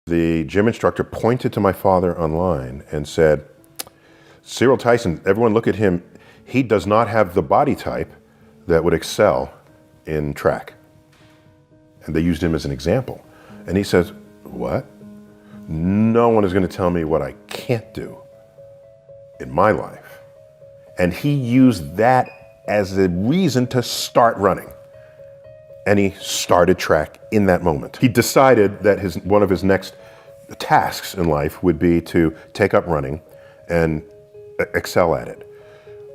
The gym instructor pointed to my father online and said, Cyril Tyson, everyone look at him. He does not have the body type that would excel in track. And they used him as an example. And he says, what? No one is going to tell me what I can't do in my life. And he used that as a reason to start running. And he started track in that moment. He decided that one of his next tasks in life would be to take up running and excel at it.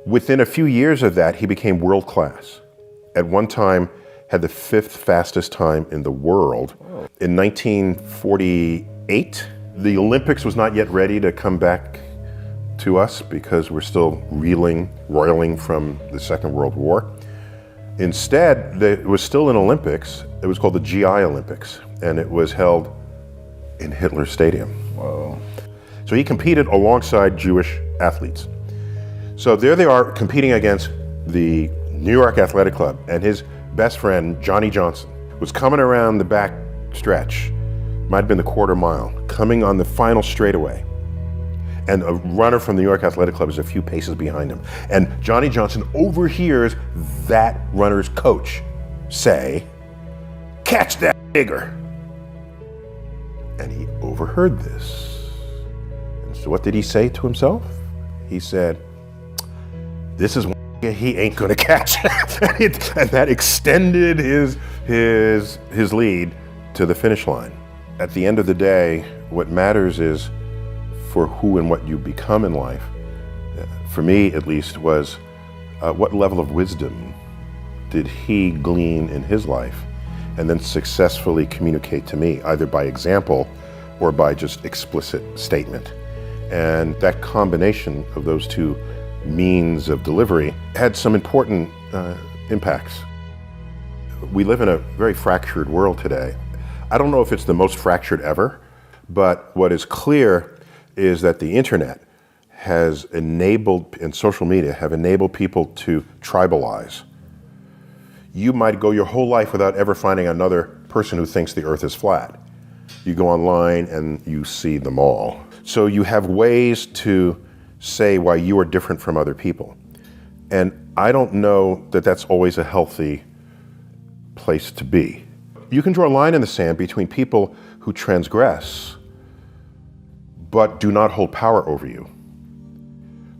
Within a few years of that, he became world class. At one time, had the 5th fastest time in the world. In 1948, the Olympics was not yet ready to come back to us because we're still roiling from the Second World War. Instead, there was still an Olympics. It was called the GI Olympics, and it was held in Hitler Stadium. Whoa. So he competed alongside Jewish athletes. So there they are competing against the New York Athletic Club, and his best friend, Johnny Johnson, was coming around the back stretch, might have been the quarter mile, coming on the final straightaway. And a runner from the New York Athletic Club is a few paces behind him. And Johnny Johnson overhears that runner's coach say, catch that nigger. And he overheard this. And so what did he say to himself? He said, this is he ain't gonna catch. And that extended his lead to the finish line. At the end of the day, what matters is for who and what you become in life. For me, at least, was what level of wisdom did he glean in his life and then successfully communicate to me, either by example or by just explicit statement. And that combination of those two means of delivery had some important impacts. We live in a very fractured world today. I don't know if it's the most fractured ever, but what is clear is that the internet has enabled, and social media have enabled people to tribalize. You might go your whole life without ever finding another person who thinks the earth is flat. You go online and you see them all. So you have ways to say why you are different from other people. And I don't know that that's always a healthy place to be. You can draw a line in the sand between people who transgress but do not hold power over you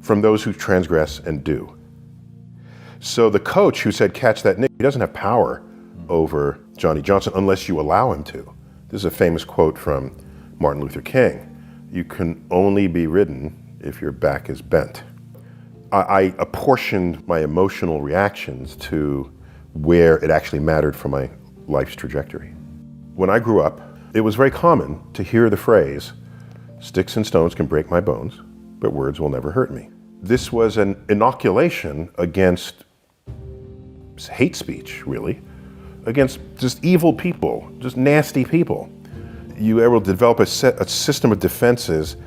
from those who transgress and do. So the coach who said, catch that nigger, he doesn't have power over Johnny Johnson unless you allow him to. This is a famous quote from Martin Luther King. You can only be ridden if your back is bent. I apportioned my emotional reactions to where it actually mattered for my life's trajectory. When I grew up, it was very common to hear the phrase, sticks and stones can break my bones, but words will never hurt me. This was an inoculation against hate speech, really, against just evil people, just nasty people. You were able to develop a system of defenses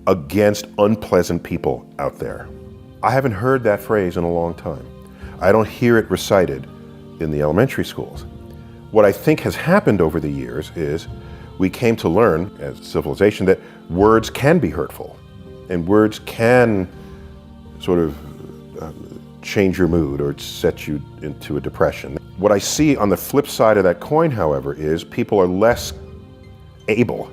against unpleasant people out there. I haven't heard that phrase in a long time. I don't hear it recited in the elementary schools. What I think has happened over the years is we came to learn as a civilization that words can be hurtful and words can sort of change your mood or set you into a depression. What I see on the flip side of that coin, however, is people are less able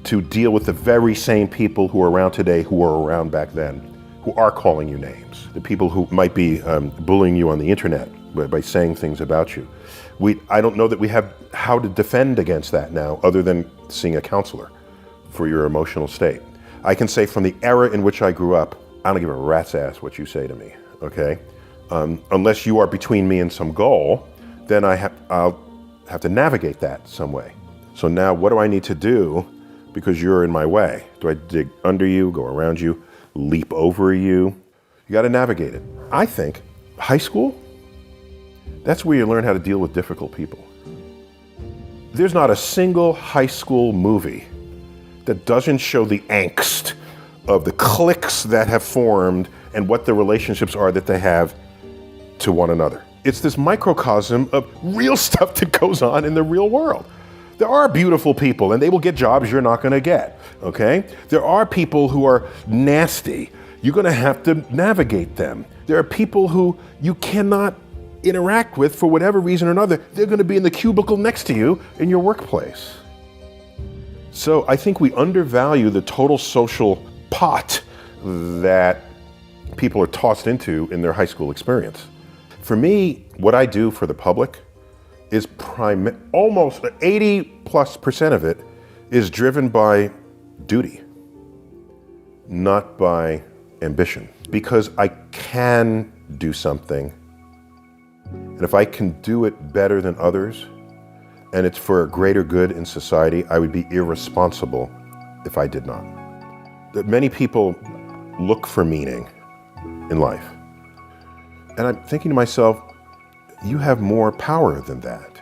to deal with the very same people who are around today who were around back then, who are calling you names. The people who might be bullying you on the internet by saying things about you. I don't know that we have how to defend against that now other than seeing a counselor for your emotional state. I can say from the era in which I grew up, I don't give a rat's ass what you say to me, okay? Unless you are between me and some goal, then I'll have to navigate that some way. So now what do I need to do because you're in my way? Do I dig under you, go around you, leap over you? You got to navigate it. I think high school, that's where you learn how to deal with difficult people. There's not a single high school movie that doesn't show the angst of the cliques that have formed and what the relationships are that they have to one another. It's this microcosm of real stuff that goes on in the real world. There are beautiful people, and they will get jobs you're not going to get, okay? There are people who are nasty. You're going to have to navigate them. There are people who you cannot interact with for whatever reason or another. They're going to be in the cubicle next to you in your workplace. So I think we undervalue the total social pot that people are tossed into in their high school experience. For me, what I do for the public is almost 80+% of it is driven by duty, not by ambition. Because I can do something, and if I can do it better than others, and it's for a greater good in society, I would be irresponsible if I did not. That many people look for meaning in life. And I'm thinking to myself, you have more power than that.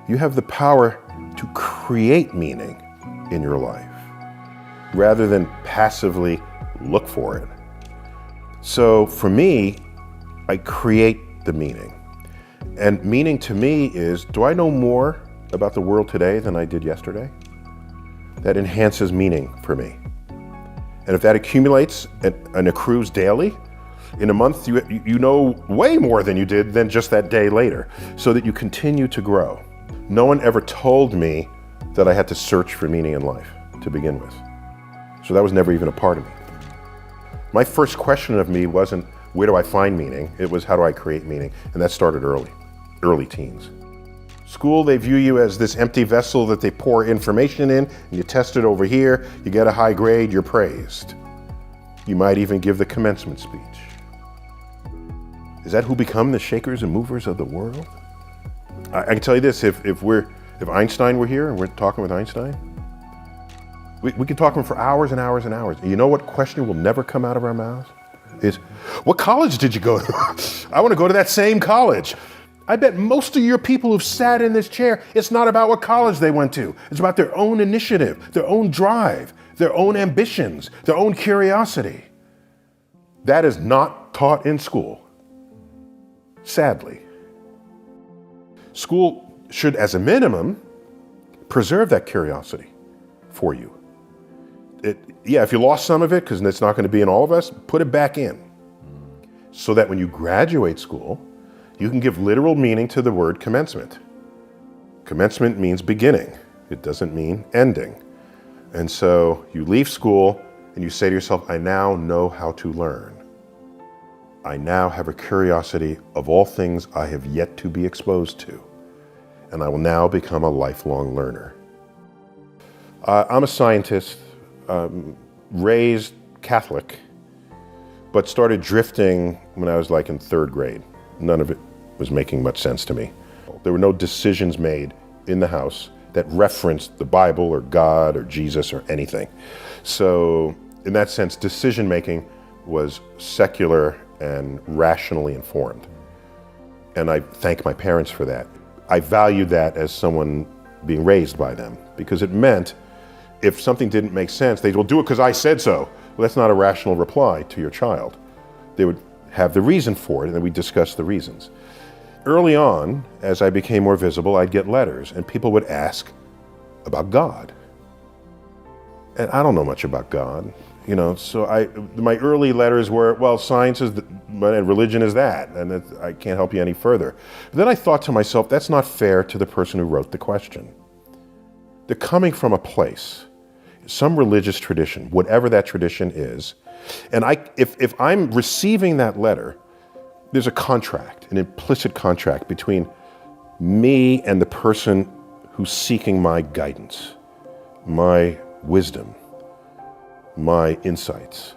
You have the power to create meaning in your life rather than passively look for it. So for me, I create the meaning. And meaning to me is, do I know more about the world today than I did yesterday? That enhances meaning for me. And if that accumulates and accrues daily, in a month you know way more than you did than just that day later, so that you continue to grow. No one ever told me that I had to search for meaning in life to begin with. So that was never even a part of me. My first question of me wasn't, where do I find meaning? It was, how do I create meaning? And that started early teens. School, they view you as this empty vessel that they pour information in, and you test it over here, you get a high grade, you're praised. You might even give the commencement speech. Is that who become the shakers and movers of the world? I can tell you this, if Einstein were here and we're talking with Einstein, we could talk to him for hours and hours and hours. And you know what question will never come out of our mouths? Is, what college did you go to? I want to go to that same college. I bet most of your people who've sat in this chair, it's not about what college they went to. It's about their own initiative, their own drive, their own ambitions, their own curiosity. That is not taught in school, sadly. School should, as a minimum, preserve that curiosity for you. If you lost some of it, because it's not going to be in all of us, put it back in. So that when you graduate school, you can give literal meaning to the word commencement. Commencement means beginning. It doesn't mean ending. And so you leave school and you say to yourself, I now know how to learn. I now have a curiosity of all things I have yet to be exposed to. And I will now become a lifelong learner. I'm a scientist, raised Catholic, but started drifting when I was like in third grade. None of it was making much sense to me. There were no decisions made in the house that referenced the Bible or God or Jesus or anything. So in that sense, decision making was secular and rationally informed. And I thank my parents for that. I valued that as someone being raised by them, because it meant if something didn't make sense, they'd, well, do it because I said so. Well, that's not a rational reply to your child. They would have the reason for it, and then we discuss the reasons. Early on, as I became more visible, I'd get letters, and people would ask about God. And I don't know much about God, so my early letters were, well, science is, and religion is that, and I can't help you any further. But then I thought to myself, that's not fair to the person who wrote the question. They're coming from a place, some religious tradition, whatever that tradition is. And if I'm receiving that letter, there's a contract, an implicit contract between me and the person who's seeking my guidance, my wisdom, my insights.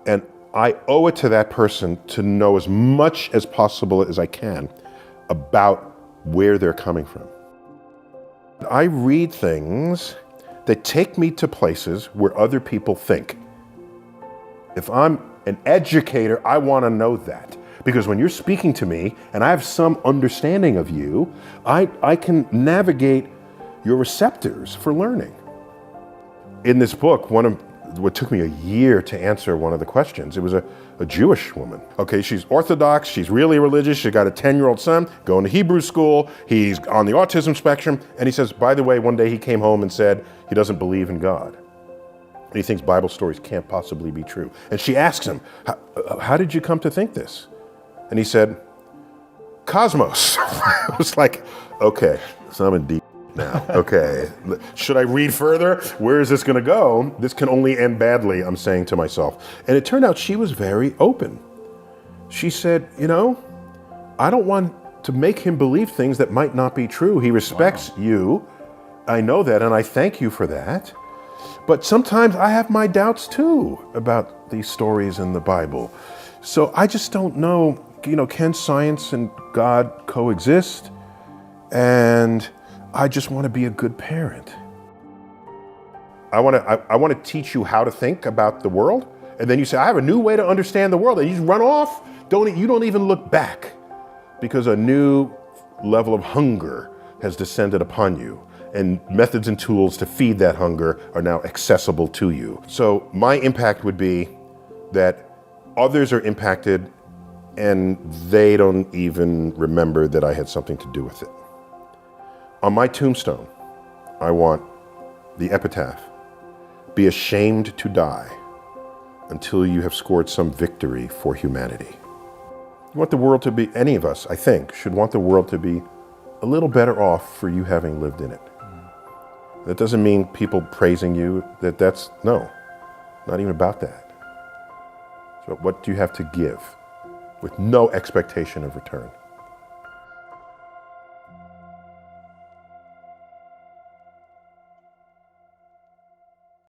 And I owe it to that person to know as much as possible as I can about where they're coming from. I read things that take me to places where other people think. If I'm an educator, I want to know that. Because when you're speaking to me and I have some understanding of you, I can navigate your receptors for learning. In this book, one of what took me a year to answer one of the questions. It was a Jewish woman. Okay, she's Orthodox, she's really religious, she's got a 10-year-old son going to Hebrew school, he's on the autism spectrum, and he says, by the way, one day he came home and said he doesn't believe in God. And he thinks Bible stories can't possibly be true. And she asks him, how did you come to think this? And he said, cosmos. I was like, okay, so I'm in deep now. Okay, should I read further? Where is this going to go? This can only end badly, I'm saying to myself. And it turned out she was very open. She said, I don't want to make him believe things that might not be true. He respects you. I know that, and I thank you for that. But sometimes I have my doubts too about these stories in the Bible. So I just don't know, can science and God coexist? And I just want to be a good parent. I want to teach you how to think about the world, and then you say, I have a new way to understand the world, and you just run off. You don't even look back, because a new level of hunger has descended upon you, and methods and tools to feed that hunger are now accessible to you. So my impact would be that others are impacted, and they don't even remember that I had something to do with it. On my tombstone, I want the epitaph, be ashamed to die until you have scored some victory for humanity. You want the world to be, any of us, I think, should want the world to be a little better off for you having lived in it. That doesn't mean people praising you, no, not even about that. So what do you have to give with no expectation of return?